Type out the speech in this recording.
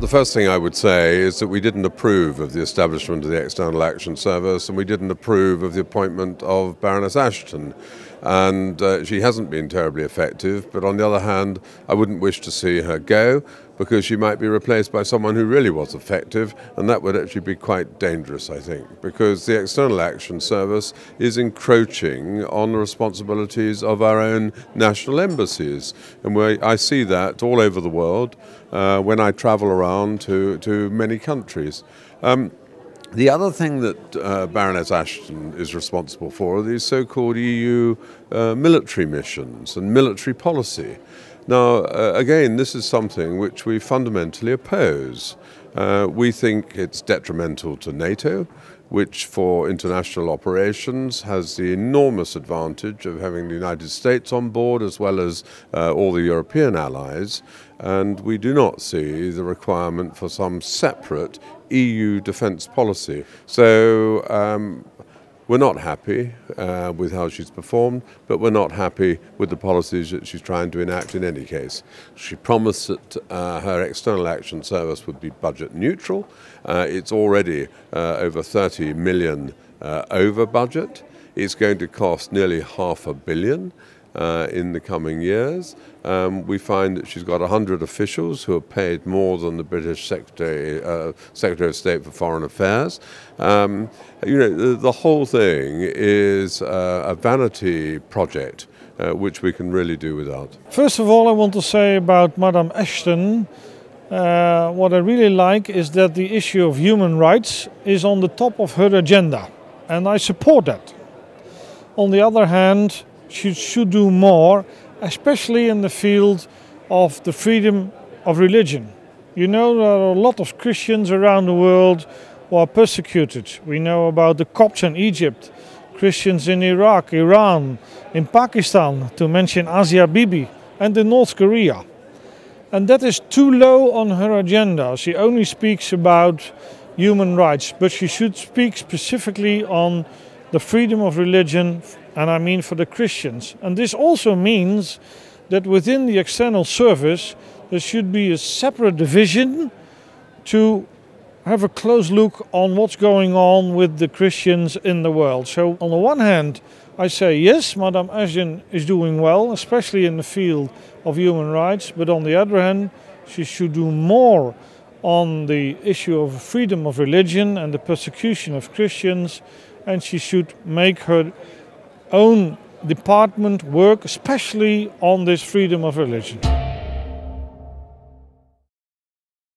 The first thing I would say is that we didn't approve of the establishment of the External Action Service, and we didn't approve of the appointment of Baroness Ashton. And she hasn't been terribly effective, but on the other hand, I wouldn't wish to see her go, because she might be replaced by someone who really was effective, and that would actually be quite dangerous, I think, because the External Action Service is encroaching on the responsibilities of our own national embassies. And I see that all over the world when I travel around to many countries. The other thing that Baroness Ashton is responsible for are these so-called EU military missions and military policy. Now, again, this is something which we fundamentally oppose. We think it's detrimental to NATO, which for international operations has the enormous advantage of having the United States on board as well as all the European allies. And we do not see the requirement for some separate EU defence policy. So we're not happy with how she's performed, but we're not happy with the policies that she's trying to enact in any case. She promised that her External Action Service would be budget neutral. It's already over 30 million over budget. It's going to cost nearly £500 million in the coming years. We find that she's got 100 officials who are paid more than the British Secretary of State for Foreign Affairs. The whole thing is a vanity project which we can really do without. First of all, I want to say about Madame Ashton, what I really like is that the issue of human rights is on the top of her agenda, and I support that. On the other hand, she should do more, especially in the field of the freedom of religion. You know, there are a lot of Christians around the world who are persecuted. We know about the Copts in Egypt, Christians in Iraq, Iran, in Pakistan, to mention Asia Bibi, and in North Korea. And that is too low on her agenda. She only speaks about human rights, but she should speak specifically on the freedom of religion, and I mean for the Christians. And this also means that within the external service there should be a separate division to have a close look on what's going on with the Christians in the world. So on the one hand, I say yes, Madame Ashton is doing well, especially in the field of human rights, but on the other hand, she should do more on the issue of freedom of religion and the persecution of Christians, and she should make her own department work especially on this freedom of religion.